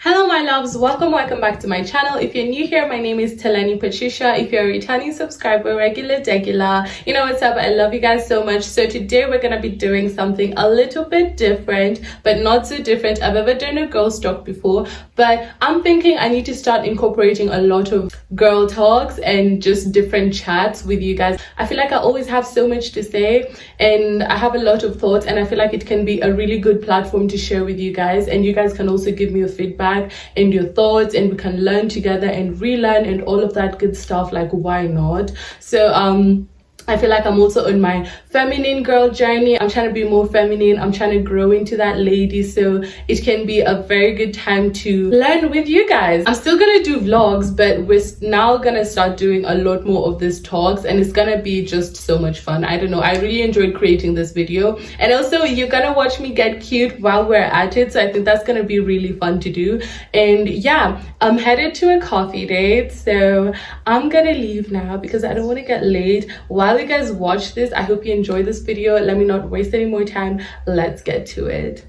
Hello my loves, welcome back to my channel. If you're new here, my name is Telani Patricia. If you're a returning subscriber, regular degular, you know what's up. I love you guys so much. So today we're gonna be doing something a little bit different, but not so different. I've ever done a girl talk before, but I'm thinking I need to start incorporating a lot of girl talks and just different chats with you guys. I feel like I always have so much to say and I have a lot of thoughts, and I feel like it can be a really good platform to share with you guys, and you guys can also give me your feedback and your thoughts, and we can learn together and relearn and all of that good stuff. Like, why not? So I feel like I'm also on my feminine girl journey. I'm trying to be more feminine. I'm trying to grow into that lady. So it can be a very good time to learn with you guys. I'm still going to do vlogs, but we're now going to start doing a lot more of these talks, and it's going to be just so much fun. I don't know. I really enjoyed creating this video. And also you're going to watch me get cute while we're at it. So I think that's going to be really fun to do. And yeah, I'm headed to a coffee date. So I'm going to leave now because I don't want to get late. While you guys watch this, I hope you enjoy this video. Let me not waste any more time. Let's get to it.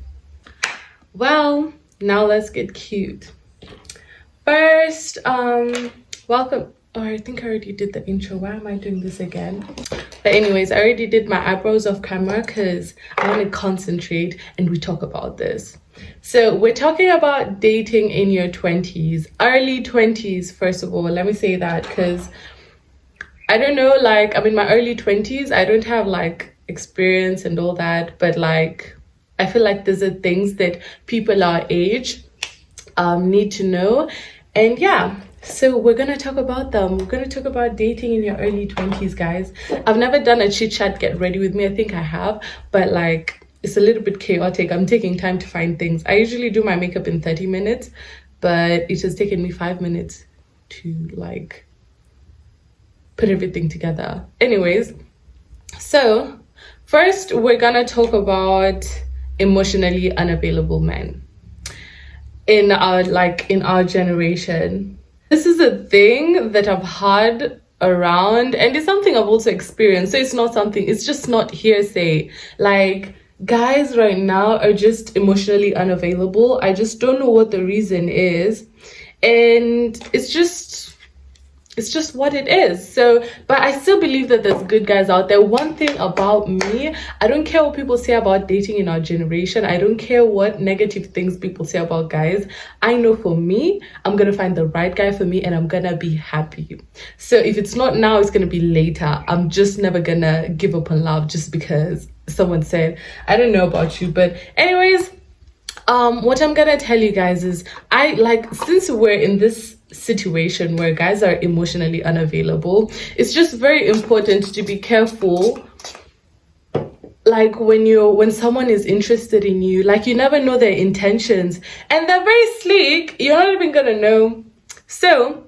Well, now let's get cute. First, welcome. Oh, I think I already did the intro. Why am I doing this again? But anyways, I already did my eyebrows off camera because I want to concentrate and we talk about this. So we're talking about dating in your 20s, early 20s. First of all, let me say that because I don't know, like, I'm in my early 20s. I don't have like experience and all that, but like, I feel like these are things that people our age need to know. And yeah, so we're gonna talk about them. We're gonna talk about dating in your early 20s, guys. I've never done a chit chat get ready with me. I think I have, but like, it's a little bit chaotic. I'm taking time to find things. I usually do my makeup in 30 minutes, but it has taken me 5 minutes to like put everything together. Anyways, so first we're gonna talk about emotionally unavailable men in our generation. This is a thing that I've had around, and it's something I've also experienced. So it's just not hearsay. Like, guys right now are just emotionally unavailable. I just don't know what the reason is, and it's just what it is. So, but I still believe that there's good guys out there. One thing about me, I don't care what people say about dating in our generation. I don't care what negative things people say about guys. I know for me, I'm gonna find the right guy for me and I'm gonna be happy. So if it's not now, it's gonna be later. I'm just never gonna give up on love just because someone said. I don't know about you, but anyways, what I'm gonna tell you guys is, since we're in this situation where guys are emotionally unavailable, it's just very important to be careful. Like when someone is interested in you, like, you never know their intentions, and they're very sleek. You're not even gonna know. So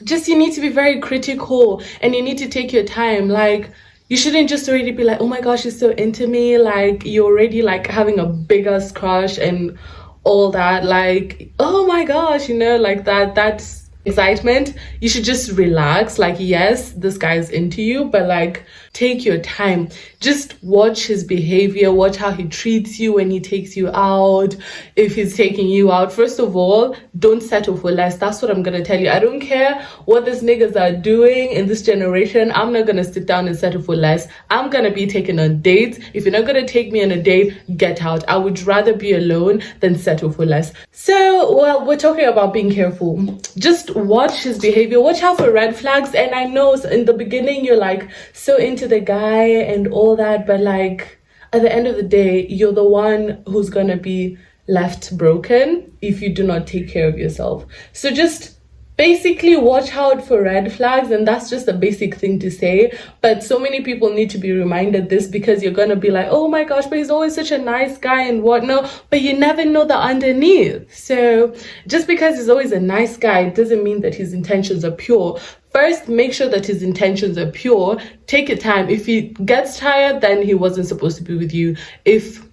just, you need to be very critical and you need to take your time. Like, you shouldn't just already be like, oh my gosh, he's so into me. Like, you're already like having a big ass crush and all that. Like, oh my gosh, you know, like that's excitement. You should just relax. Like, yes, this guy's into you, but like, take your time. Just watch his behavior, watch how he treats you when he takes you out. If he's taking you out, first of all, don't settle for less. That's what I'm gonna tell you. I don't care what these niggas are doing in this generation. I'm not gonna sit down and settle for less. I'm gonna be taken on dates. If you're not gonna take me on a date, get out. I would rather be alone than settle for less. So, well, we're talking about being careful. Just watch his behavior, watch out for red flags. And I know in the beginning you're like so into the guy and all that, but like, at the end of the day, you're the one who's gonna be left broken if you do not take care of yourself. So just basically watch out for red flags, and that's just a basic thing to say, but so many people need to be reminded this, because you're gonna be like, oh my gosh, but he's always such a nice guy and whatnot, but you never know the underneath. So just because he's always a nice guy doesn't mean that his intentions are pure. First, make sure that his intentions are pure. Take your time. If he gets tired, then he wasn't supposed to be with you. If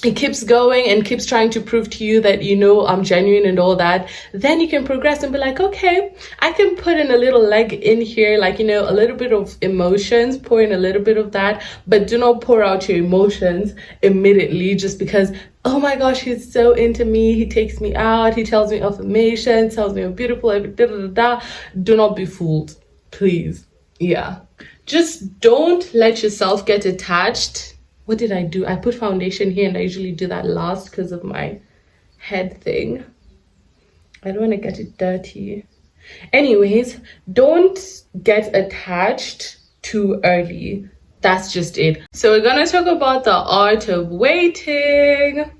it keeps going and keeps trying to prove to you that, you know, I'm genuine and all that, then you can progress and be like, okay, I can put in a little leg in here, like, you know, a little bit of emotions, pour in a little bit of that, but do not pour out your emotions immediately just because, oh my gosh, he's so into me, he takes me out, he tells me affirmations, tells me I'm beautiful, do not be fooled, please. Yeah, just don't let yourself get attached. What did I do? I put foundation here, and I usually do that last because of my head thing. I don't want to get it dirty. Anyways, don't get attached too early. That's just it. So we're gonna talk about the art of waiting.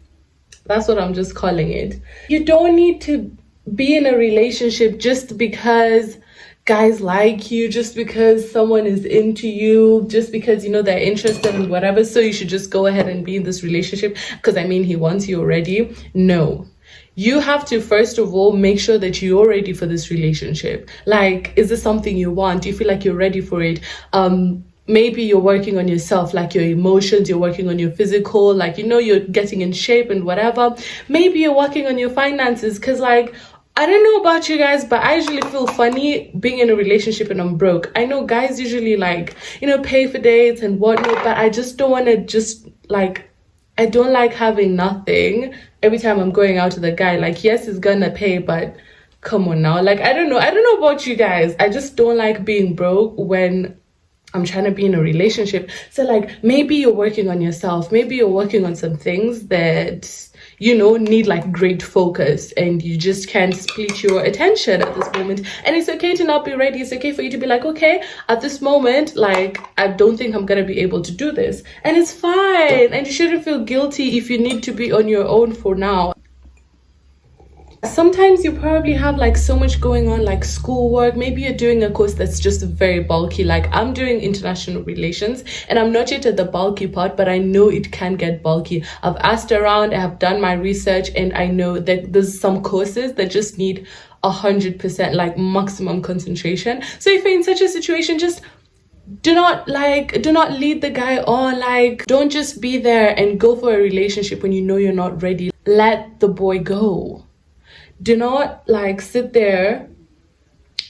That's what I'm just calling it. You don't need to be in a relationship just because guys like you, just because someone is into you, just because, you know, they're interested in whatever, so you should just go ahead and be in this relationship because, I mean, he wants you already. No. You have to, first of all, make sure that you're ready for this relationship. Like, is this something you want? Do you feel like you're ready for it? Maybe you're working on yourself, like your emotions, you're working on your physical, like, you know, you're getting in shape and whatever. Maybe you're working on your finances because, like, I don't know about you guys, but I usually feel funny being in a relationship and I'm broke. I know guys usually, like, you know, pay for dates and whatnot, but I just don't want to I don't like having nothing every time I'm going out with a guy. Like, yes, he's gonna pay, but come on now. Like, I don't know about you guys. I just don't like being broke when I'm trying to be in a relationship. So, like, maybe you're working on yourself. Maybe you're working on some things that, you know, need like great focus, and you just can't split your attention at this moment. And it's okay to not be ready. It's okay for you to be like, okay, at this moment, like, I don't think I'm gonna be able to do this, and it's fine. And you shouldn't feel guilty if you need to be on your own for now. Sometimes you probably have like so much going on, like schoolwork. Maybe you're doing a course that's just very bulky. Like, I'm doing international relations and I'm not yet at the bulky part, but I know it can get bulky. I've asked around, I have done my research, and I know that there's some courses that just need 100% like maximum concentration. So if you're in such a situation, just do not lead the guy on. Like, don't just be there and go for a relationship when you know you're not ready. Let the boy go. Do not like sit there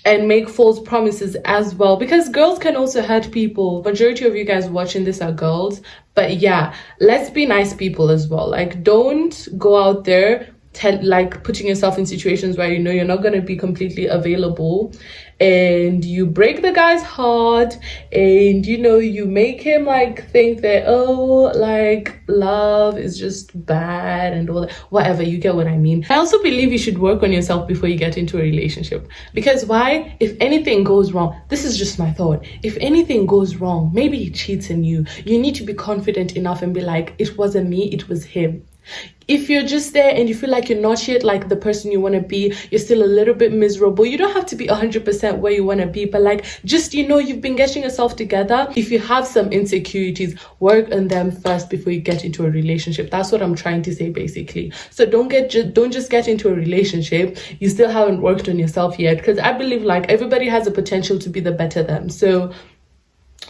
and make false promises as well, because girls can also hurt people. Majority of you guys watching this are girls, but yeah, let's be nice people as well. Like, don't go out there putting yourself in situations where you know you're not going to be completely available, and you break the guy's heart, and you know, you make him like think that, oh, like, love is just bad and all that, whatever. You get what I mean. I also believe you should work on yourself before you get into a relationship, because why? If anything goes wrong, this is just my thought, if anything goes wrong, maybe he cheats on you, you need to be confident enough and be like, it wasn't me, it was him. If you're just there and you feel like you're not yet like the person you want to be, you're still a little bit miserable, you don't have to be 100% where you want to be, but like, just, you know, you've been getting yourself together. If you have some insecurities, work on them first before you get into a relationship. That's what I'm trying to say basically. So don't just get into a relationship you still haven't worked on yourself yet, because I believe like everybody has a potential to be the better them. So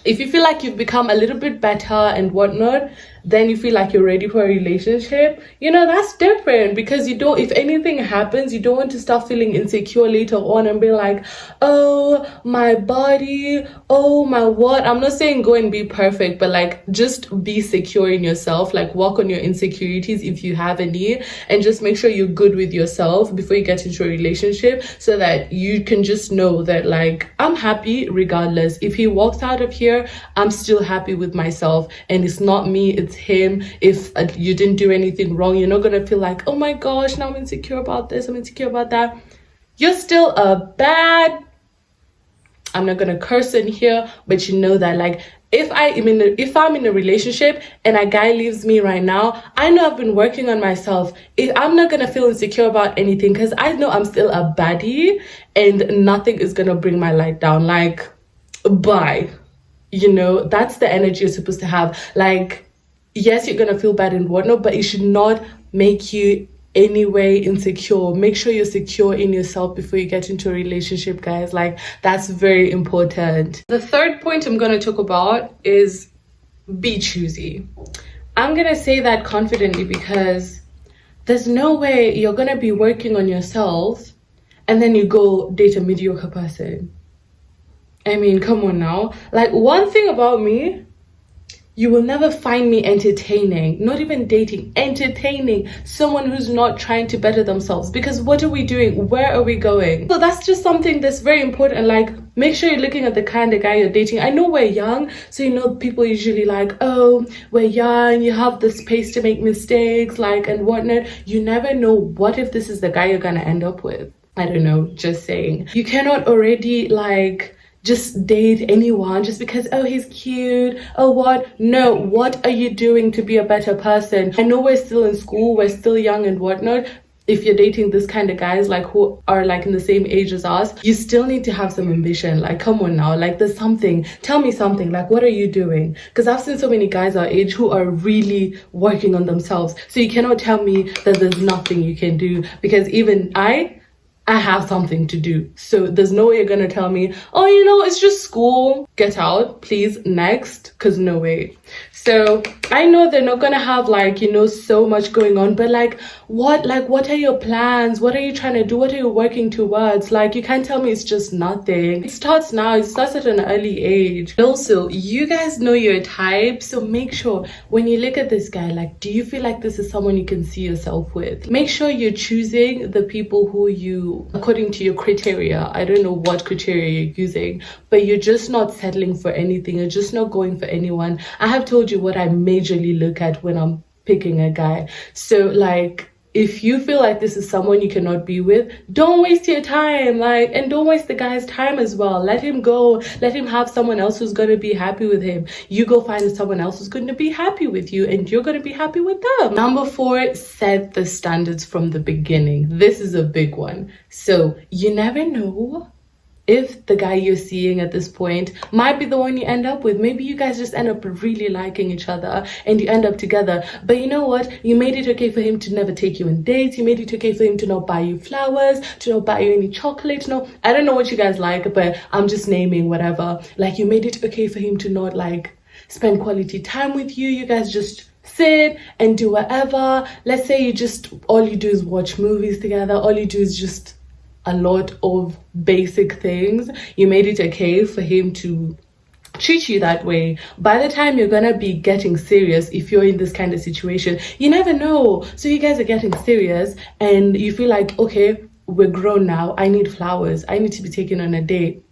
if you feel like you've become a little bit better and whatnot, then you feel like you're ready for a relationship, you know, that's different. Because you don't, if anything happens, you don't want to start feeling insecure later on and be like, oh, my body, oh, my what. I'm not saying go and be perfect, but like, just be secure in yourself. Like, work on your insecurities if you have any, and just make sure you're good with yourself before you get into a relationship, so that you can just know that, like, I'm happy regardless. If he walks out of here, I'm still happy with myself, and it's not me, it's him. If you didn't do anything wrong, you're not gonna feel like, oh my gosh, now I'm insecure about this, I'm insecure about that. You're still a bad, I'm not gonna curse in here, but you know that, like, if I'm in a relationship and a guy leaves me right now, I know I've been working on myself. I'm not gonna feel insecure about anything, because I know I'm still a baddie and nothing is gonna bring my light down. Like, bye. You know, that's the energy you're supposed to have. Like, yes, you're gonna feel bad and whatnot, but it should not make you anyway insecure. Make sure you're secure in yourself before you get into a relationship, guys. Like, that's very important. The third point I'm going to talk about is be choosy. I'm gonna say that confidently because there's no way you're gonna be working on yourself and then you go date a mediocre person. I mean, come on now. Like, one thing about me, you will never find me entertaining, not even dating, entertaining someone who's not trying to better themselves. Because what are we doing? Where are we going? So that's just something that's very important. Like, make sure you're looking at the kind of guy you're dating. I know we're young, so you know people usually like, oh, we're young, you have the space to make mistakes, like, and whatnot. You never know, what if this is the guy you're gonna end up with? I don't know, just saying. You cannot already like just date anyone just because, oh, he's cute, oh, what? No, what are you doing to be a better person? I know we're still in school, we're still young and whatnot. If you're dating this kind of guys, like, who are like in the same age as us, you still need to have some ambition. Like, come on now, like, there's something. Tell me something. Like, what are you doing? Because I've seen so many guys our age who are really working on themselves. So you cannot tell me that there's nothing you can do, because even I have something to do. So there's no way you're gonna tell me, oh, you know, it's just school. Get out, please, next, because no way. So I know they're not gonna have like, you know, so much going on, but like what are your plans? What are you trying to do? What are you working towards? Like, you can't tell me it's just nothing. It starts now, it starts at an early age. Also, you guys know your type, so make sure when you look at this guy, like, do you feel like this is someone you can see yourself with? Make sure you're choosing the people who you, according to your criteria. I don't know what criteria you're using, but you're just not settling for anything. You're just not going for anyone. I have told you what I majorly look at when I'm picking a guy. So like, if you feel like this is someone you cannot be with, don't waste your time, like, and don't waste the guy's time as well. Let him go. Let him have someone else who's going to be happy with him. You go find someone else who's going to be happy with you, and you're going to be happy with them. Number 4, set the standards from the beginning. This is a big one. So you never know if the guy you're seeing at this point might be the one you end up with. Maybe you guys just end up really liking each other and you end up together. But you know what? You made it okay for him to never take you on dates. You made it okay for him to not buy you flowers, to not buy you any chocolate. No, I don't know what you guys like, but I'm just naming whatever. Like, you made it okay for him to not like spend quality time with you. You guys just sit and do whatever. Let's say you just, all you do is watch movies together. All you do is just a lot of basic things. You made it okay for him to treat you that way. By the time you're gonna be getting serious, if you're in this kind of situation, you never know. So you guys are getting serious and you feel like, okay, we're grown now, I need flowers, I need to be taken on a date.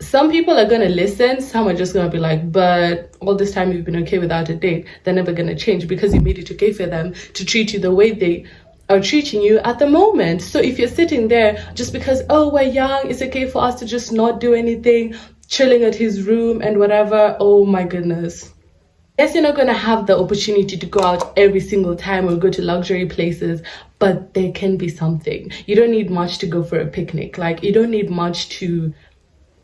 Some people are gonna listen, some are just gonna be like, but all this time you've been okay without a date. They're never gonna change because you made it okay for them to treat you the way they are treating you at the moment. So if you're sitting there just because, oh, we're young, it's okay for us to just not do anything, chilling at his room and whatever, oh my goodness. Yes, you're not gonna have the opportunity to go out every single time or go to luxury places, but there can be something. You don't need much to go for a picnic. Like, you don't need much to,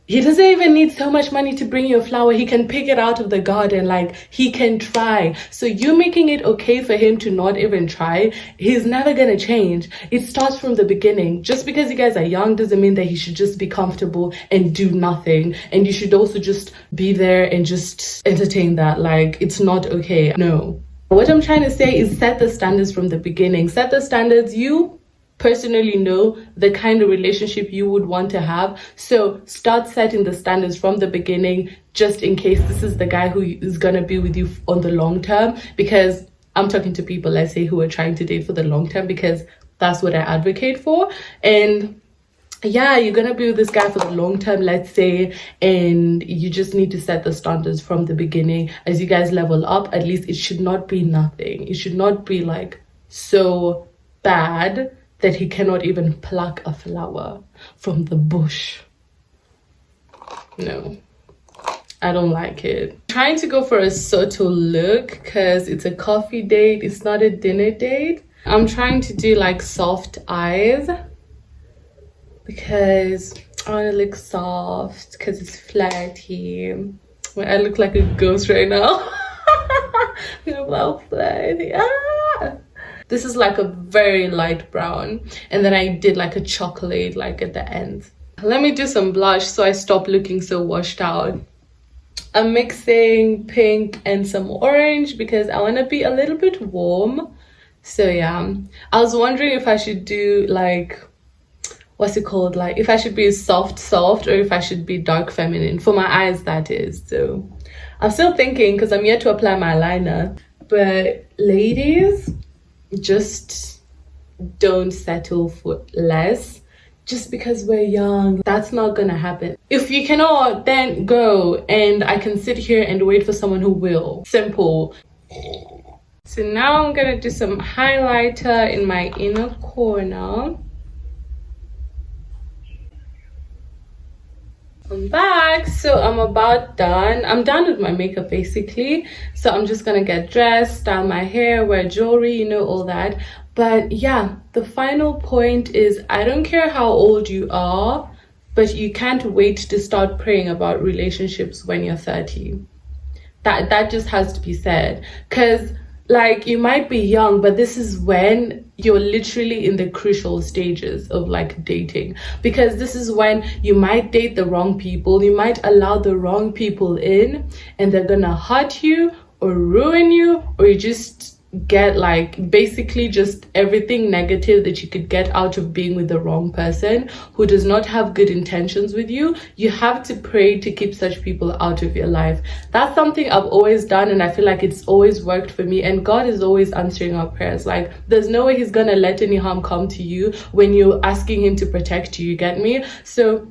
he doesn't even need so much money to bring you a flower. He can pick it out of the garden. Like, he can try. So you making it okay for him to not even try, he's never gonna change. It starts from the beginning. Just because you guys are young doesn't mean that he should just be comfortable and do nothing. And you should also just be there and just entertain that. Like, it's not okay. No. What I'm trying to say is set the standards from the beginning. Set the standards. You personally know the kind of relationship you would want to have, so start setting the standards from the beginning, just in case this is the guy who is gonna be with you on the long term. Because I'm talking to people, let's say, who are trying to date for the long term, because that's what I advocate for. And yeah, you're gonna be with this guy for the long term, let's say, and you just need to set the standards from the beginning. As you guys level up, at least it should not be nothing. It should not be like so bad that he cannot even pluck a flower from the bush. No, I don't like it. I'm trying to go for a subtle look because it's a coffee date, it's not a dinner date. I'm trying to do like soft eyes because I want to look soft because it's flirty. Well, I look like a ghost right now. I'm all flirty. This is like a very light brown, and then I did like a chocolate like at the end. Let me do some blush so I stop looking so washed out. I'm mixing pink and some orange because I want to be a little bit warm. So yeah, I was wondering if I should do like, what's it called, like if I should be soft or if I should be dark feminine for my eyes, that is. So I'm still thinking because I'm yet to apply my eyeliner. But ladies, just don't settle for less just because we're young. That's not gonna happen. If you cannot, then go, and I can sit here and wait for someone who will. Simple. So now I'm gonna do some highlighter in my inner corner. I'm back. So I'm about done. I'm done with my makeup basically. So I'm just gonna get dressed, style my hair, wear jewelry, you know, all that. But yeah, the final point is, I don't care how old you are, but you can't wait to start praying about relationships when you're 30. That just has to be said. Because like, you might be young, but this is when you're literally in the crucial stages of like dating, because this is when you might date the wrong people, you might allow the wrong people in, and they're gonna hurt you or ruin you, or you just get like basically just everything negative that you could get out of being with the wrong person who does not have good intentions with you. You have to pray to keep such people out of your life. That's something I've always done, and I feel like it's always worked for me, and God is always answering our prayers. Like, there's no way he's gonna let any harm come to you when you're asking him to protect you, you get me? So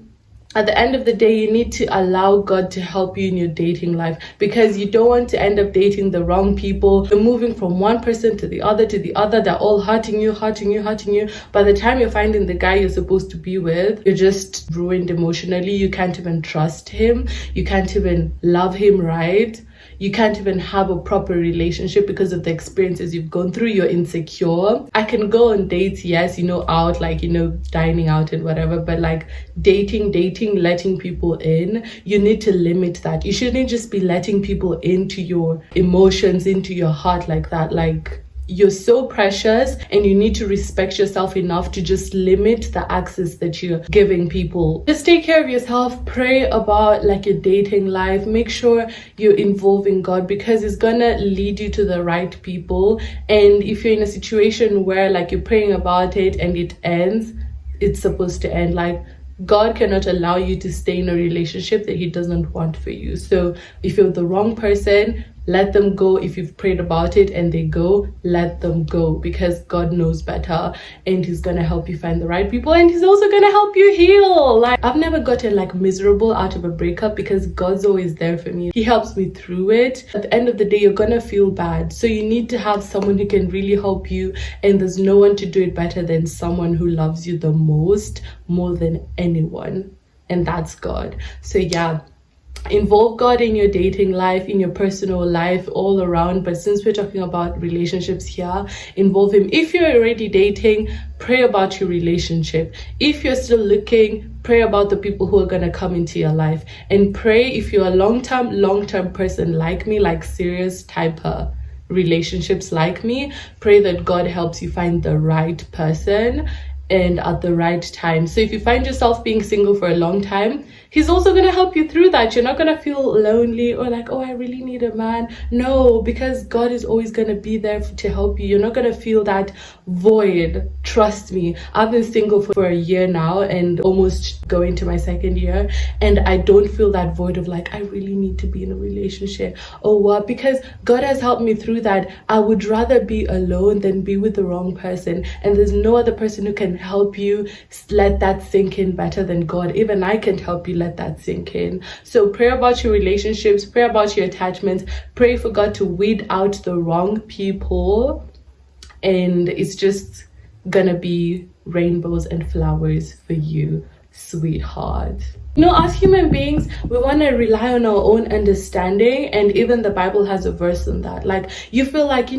at the end of the day, you need to allow God to help you in your dating life, because you don't want to end up dating the wrong people. You're moving from one person to the other, they're all hurting you. By the time you're finding the guy you're supposed to be with, you're just ruined emotionally. You can't even trust him, you can't even love him right, you can't even have a proper relationship because of the experiences you've gone through. You're insecure. I can go on dates, yes, you know, out, like, you know, dining out and whatever, but like dating, letting people in, you need to limit that. You shouldn't just be letting people into your emotions, into your heart like that. Like, you're so precious, and you need to respect yourself enough to just limit the access that you're giving people. Just take care of yourself, pray about like your dating life, make sure you're involving God, because it's gonna lead you to the right people. And if you're in a situation where like you're praying about it and it ends, it's supposed to end. Like, God cannot allow you to stay in a relationship that he doesn't want for you. So if you're the wrong person, let them go. If you've prayed about it and they go, let them go, because God knows better, and he's gonna help you find the right people, and he's also gonna help you heal. Like, I've never gotten like miserable out of a breakup, because God's always there for me. He helps me through it. At the end of the day, you're gonna feel bad, so you need to have someone who can really help you, and there's no one to do it better than someone who loves you the most, more than anyone, and that's God. So yeah, involve God in your dating life, in your personal life, all around. But since we're talking about relationships here, involve him. If you're already dating, pray about your relationship. If you're still looking, pray about the people who are going to come into your life. And pray, if you're a long-term person like me, like serious type of relationships like me, pray that God helps you find the right person and at the right time. So if you find yourself being single for a long time, he's also going to help you through that. You're not going to feel lonely or like, oh, I really need a man. No, because God is always going to be there to help you. You're not going to feel that void. Trust me. I've been single for a year now, and almost going to my second year, and I don't feel that void of like, I really need to be in a relationship or what, because God has helped me through that. I would rather be alone than be with the wrong person, and there's no other person who can help you let that sink in better than God. Even I can't help you let that sink in. So pray about your relationships, pray about your attachments, pray for God to weed out the wrong people, and it's just gonna be rainbows and flowers for you, sweetheart. You know, as human beings, we want to rely on our own understanding, and even the Bible has a verse on that. Like, you feel like,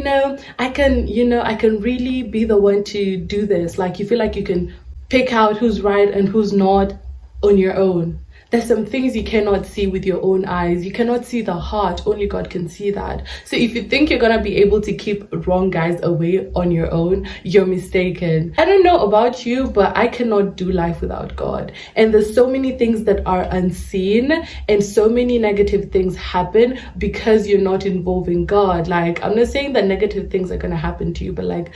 I can really be the one to do this. Like, you feel like you can pick out who's right and who's not on your own. there's some things you cannot see with your own eyes. You cannot see the heart. Only God can see that. So if you think you're gonna be able to keep wrong guys away on your own, you're mistaken. I don't know about you, but I cannot do life without God. And there's so many things that are unseen, and so many negative things happen because you're not involving God. Like, I'm not saying that negative things are gonna happen to you, but like,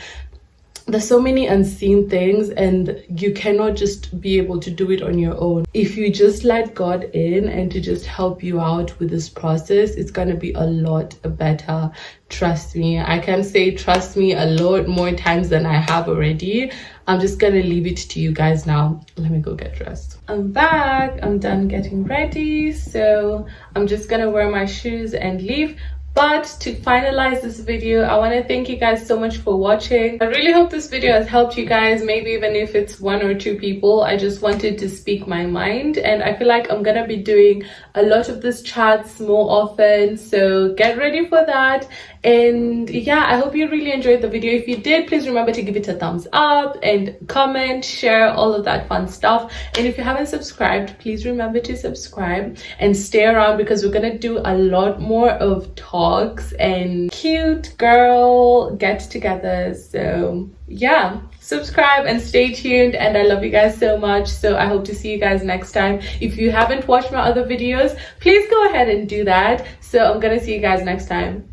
there's so many unseen things, and you cannot just be able to do it on your own. If you just let God in and to just help you out with this process, it's gonna be a lot better. Trust me. I can say trust me a lot more times than I have already. I'm just gonna leave it to you guys now. Let me go get dressed. I'm back. I'm done getting ready, so I'm just gonna wear my shoes and leave. But to finalize this video, I want to thank you guys so much for watching. I really hope this video has helped you guys, maybe even if it's 1 or 2 people. I just wanted to speak my mind, and I feel like I'm gonna be doing a lot of these chats more often, so get ready for that. And yeah, I hope you really enjoyed the video. If you did, please remember to give it a thumbs up and comment, share, all of that fun stuff. And if you haven't subscribed, please remember to subscribe and stay around, because we're gonna do a lot more of talks and cute girl get-togethers. So yeah, subscribe and stay tuned, and I love you guys so much. So I hope to see you guys next time. If you haven't watched my other videos, please go ahead and do that. So I'm gonna see you guys next time.